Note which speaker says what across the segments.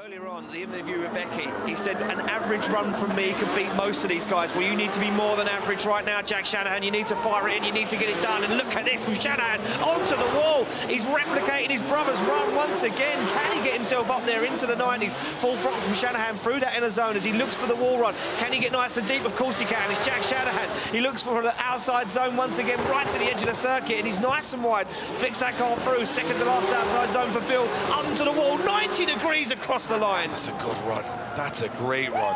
Speaker 1: Earlier on, the interview with Becky, he said an average run from me could beat most of these guys. Well, you need to be more than average right now, Jack Shanahan. You need to fire it in, you need to get it done. And look at this from Shanahan onto the wall. He's replicating his brother's run once again. Can he get himself up there into the 90s? Full throttle from Shanahan through that inner zone as he looks for the wall run. Can he get nice and deep? Of course he can. It's Jack Shanahan. He looks for the outside zone once again, right to the edge of the circuit, and he's nice and wide. Flicks that car through, second to last outside zone for Phil, onto the wall, 90 degrees across the line.
Speaker 2: That's a good run. That's a great run.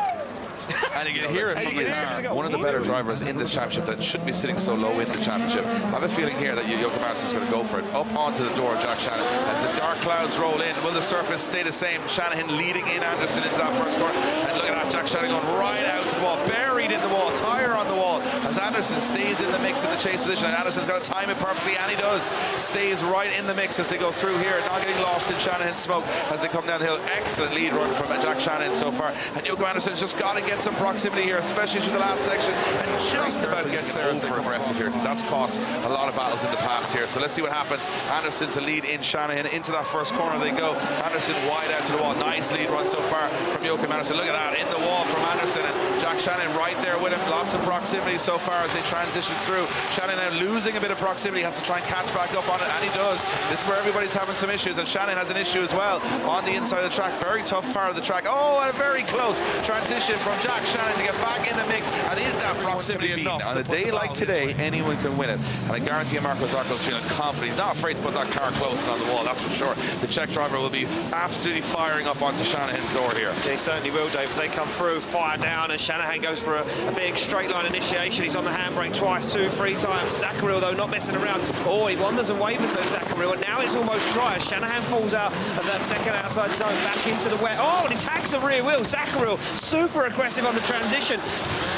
Speaker 2: And you can hear it from one of the better drivers in this championship that shouldn't be sitting so low in the championship. I have a feeling here that Jochen Andersson's going to go for it. Up onto the door of Jack Shanahan. As the dark clouds roll in, will the surface stay the same? Shanahan leading in Andersson into that first corner. And look at that, Jack Shanahan going right out to the wall, buried in the wall, tire on the wall. As Andersson stays in the mix in the chase position, and Andersson's got to time it perfectly, and he does. Stays right in the mix as they go through here, not getting lost in Shanahan's smoke as they come down the hill. Excellent lead run from Jack Shanahan so far. And Jochen Andersson's just got to get some proximity here, especially through the last section, and just about gets there as they come aggressive here, because that's cost a lot of battles in the past here. So let's see what happens. Andersson to lead in Shanahan. Into that first corner they go. Andersson wide out to the wall. Nice lead run so far from Jochen Andersson. Look at that, in the wall from Andersson, and Jack Shanahan right there with him. Lots of proximity so far as they transition through. Shanahan now losing a bit of proximity, has to try and catch back up on it, and he does. This is where everybody's having some issues, and Shanahan has an issue as well on the inside of the track. Very tough part of the track. Oh, and a very close transition from Jack Shanahan to get back in the mix. And is that proximity enough? On a day like today, anyone can win it. And I guarantee you Marco Zarco's feeling confident. He's not afraid to put that car close on the wall, that's for sure. The Czech driver will be absolutely firing up onto Shanahan's door here.
Speaker 1: Yeah, he certainly will, Dave, as they come through, fire down, and Shanahan goes for a big straight line initiation. He's on the handbrake twice, 2, 3 times. Zacharil, though, not messing around. Oh, he wanders and wavers, though, Zacharil, and now it's almost dry as Shanahan falls out of that second outside zone, back into the wet. Oh, and he tags the rear wheel. Zacharil, super aggressive on the transition.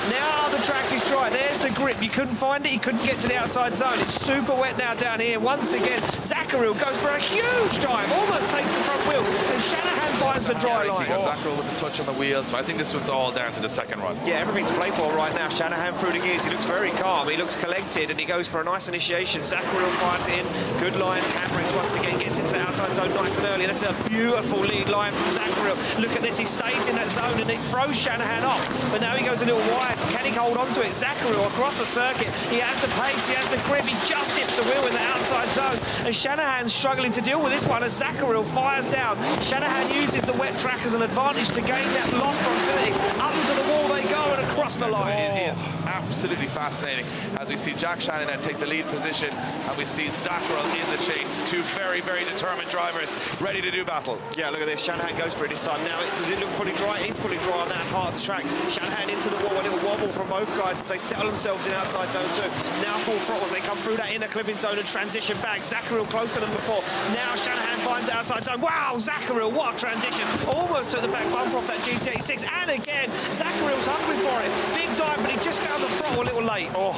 Speaker 1: Now the track is dry. There's the grip. You couldn't find it. He couldn't get to the outside zone. It's super wet now down here. Once again, Zacharil goes for a huge dive. Almost takes the front wheel. And Shanahan finds the dry line.
Speaker 2: Zacharil with the touch on the wheels. So I think this one's all down to the second run.
Speaker 1: Yeah, everything to play for right now. Shanahan through the gears. He looks very calm. He looks collected, and he goes for a nice initiation. Zacharil fires it in. Good line. Handbrake once again gets into the outside zone nice and early. That's a beautiful lead line from Zacharil. Look at this. He stays in that zone, and it throws Shanahan off. But now he goes a little wide. Can he hold on to it? Zacharil across the circuit. He has the pace, he has the grip, he just dips the wheel in the outside zone. And Shanahan's struggling to deal with this one as Zacharil fires down. Shanahan uses the wet track as an advantage to gain that lost proximity. Up to the wall they go and across the line.
Speaker 2: It is absolutely fascinating as we see Jack Shanahan take the lead position, and we see Zacharil in the chase. Two very, very determined drivers ready to do battle.
Speaker 1: Yeah, look at this. Shanahan goes for it this time. Now, does it look fully dry? It's fully dry on that part of the track. Shanahan into the wall, a little wobble from both guys as they settle themselves in outside zone 2. Now full throttle as they come through that inner clipping zone and transition back. Zacharil closer than before. Now Shanahan finds outside zone. Wow, Zacharil, what a transition. Almost took the back bumper off that GT86. And again, Zacharil's hungry for it. Big dive, but he just found the throttle a little late.
Speaker 2: Oh,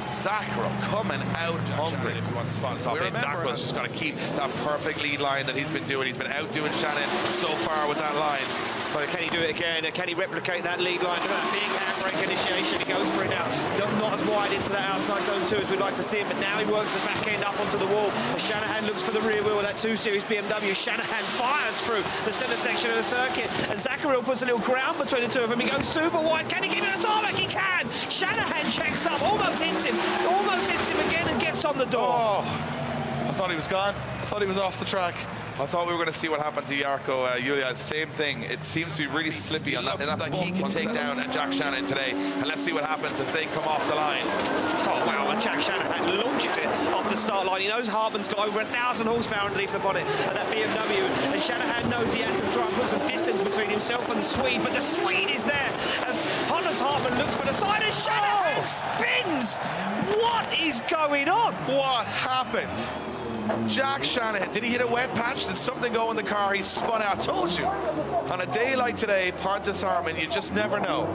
Speaker 2: Zacharil coming out hungry. If he wants to spot us off, Zacharil's just got to keep that perfect lead line that he's been doing. He's been outdoing Shanahan so far with that line.
Speaker 1: But can he do it again? Can he replicate that lead line? Look at that big handbrake initiation. He goes for it now. Not as wide into that outside zone 2 as we'd like to see him, but now he works the back end up onto the wall. As Shanahan looks for the rear wheel of that 2 Series BMW. Shanahan fires through the centre section of the circuit, and Zacharil puts a little ground between the two of them. He goes super wide. Can he keep it on tarmac? He can. Shanahan checks up, almost hits him again, and gets on the door.
Speaker 2: Oh, I thought he was gone. I thought he was off the track. I thought we were going to see what happened to Jarkko Julia. Same thing. It seems to be really slippy on that. Like he can take down Jack Shanahan today. And let's see what happens as they come off the line.
Speaker 1: Oh, wow. And Jack Shanahan launches it off the start line. He knows Hartmann's got over 1,000 horsepower underneath the bonnet of that BMW. And Shanahan knows he had to try and put some distance between himself and the Swede. But the Swede is there as Hannes Hartmann looks for the side and Shanahan spins. What is going on?
Speaker 2: What happened? Jack Shanahan, did he hit a wet patch? Did something go in the car? He spun out. I told you, on a day like today, Pontus Hartmann, you just never know.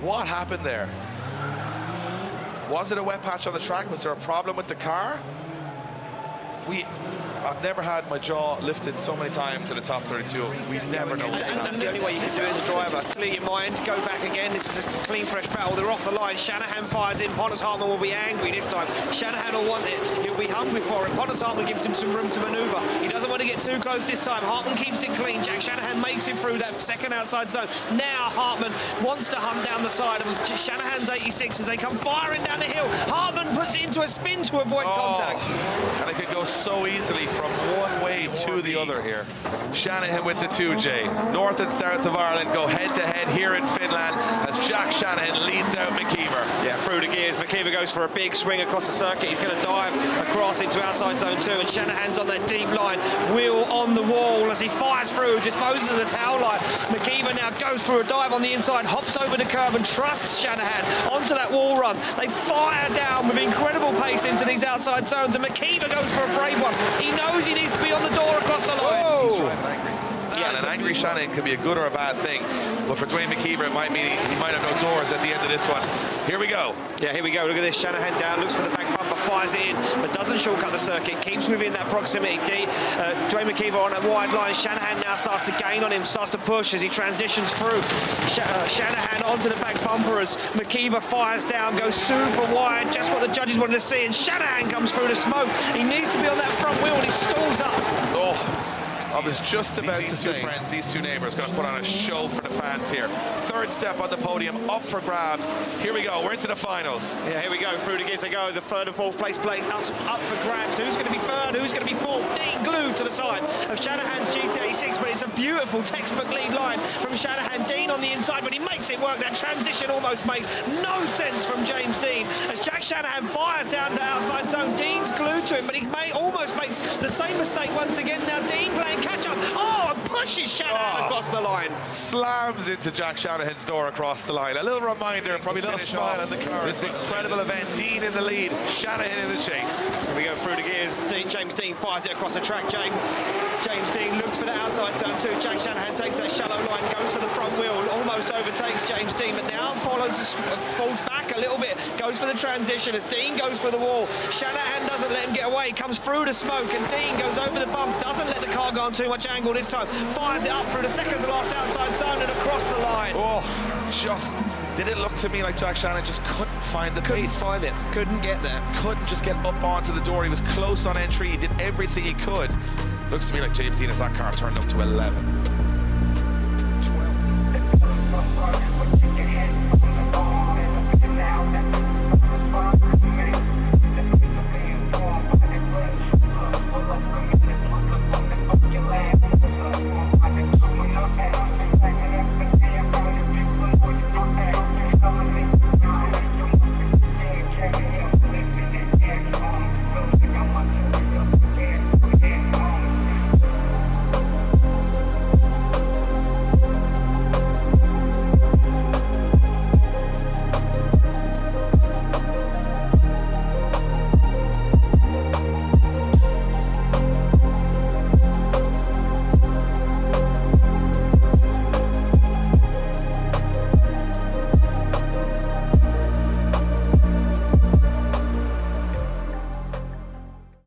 Speaker 2: What happened there? Was it a wet patch on the track? Was there a problem with the car? I've never had my jaw lifted so many times in the top 32. We never know what's
Speaker 1: And that's the only way you can do it as a driver. Clear your mind, go back again. This is a clean, fresh battle. They're off the line. Shanahan fires in. Pontus Hartman will be angry this time. Shanahan will want it. He'll be hungry for it. Pontus Hartman gives him some room to manoeuvre. He doesn't want to get too close this time. Hartman keeps it clean. Jack Shanahan makes it through that second outside zone. Now Hartman wants to hunt down the side of Shanahan's 86 as they come firing down the hill. Hartman puts it into a spin to avoid contact.
Speaker 2: And it could go so easily from one way to the other here. Shanahan with the 2J. North and south of Ireland go head-to-head here in Finland as Jack Shanahan leads out McKeever.
Speaker 1: Yeah, through the gears. McKeever goes for a big swing across the circuit. He's going to dive across into outside zone 2, and Shanahan's on that deep line. Wheel on the wall as he fires through, disposes of the tail light. McKeever now goes for a dive on the inside, hops over the curve and trusts Shanahan onto that wall run. They fire down with incredible pace into these outside zones, and McKeever goes for a brave one. He knows he needs to be on the door across the line.
Speaker 2: He's driving angry. Yeah, and an angry Shanahan can be a good or a bad thing, but for Dwayne McKeever it might mean he might have no doors at the end of this one. Here we go.
Speaker 1: Yeah, here we go. Look at this. Shanahan down, looks for the back bumper, fires it in, but doesn't shortcut the circuit, keeps within that proximity. Dwayne McKeever on a wide line. Shanahan now starts to gain on him, starts to push as he transitions through. Shanahan onto the back bumper as McKeever fires down, goes super wide, just what the judges wanted to see, and Shanahan comes through the smoke. He needs to be on that front wheel and he stalls up.
Speaker 2: Oh. I was just about to say, friends, these two neighbours going to put on a show for the fans here. Third step on the podium, up for grabs. Here we go, we're into the finals.
Speaker 1: Yeah, here we go, through the gears they go. The third and fourth place up for grabs. Who's going to be third, who's going to be fourth? Dean glued to the side of Shanahan's GT86, but it's a beautiful textbook lead line from Shanahan. Dean on the inside, but he makes it work. That transition almost made no sense from James Dean. As Jack Shanahan fires down to outside zone, Dean's glued to him, but he almost makes the same mistake once again. Now Dean playing catch up. Oh, and pushes Shanahan across the line.
Speaker 2: Slams into Jack Shanahan's door across the line. A little reminder, probably a little smile on the car. This incredible event. Dean in the lead, Shanahan in the chase.
Speaker 1: Here we go through the gears. James Dean fires it across the track. James Dean looks for the outside zone too. Jack Shanahan takes that shallow line, goes for the front wheel, almost overtakes James Dean, but now falls back a little bit, goes for the transition as Dean goes for the wall. Shanahan doesn't let him get away, comes through the smoke, and Dean goes over the bump, doesn't let the car go on too much angle this time, fires it up through the second to last outside zone and across the line.
Speaker 2: Oh, just didn't look to me like Jack Shanahan just couldn't find the pace.
Speaker 1: Find it, couldn't get there.
Speaker 2: Couldn't just get up onto the door. He was close on entry, he did everything he could. Looks to me like James Dean as that car turned up to 11. 12.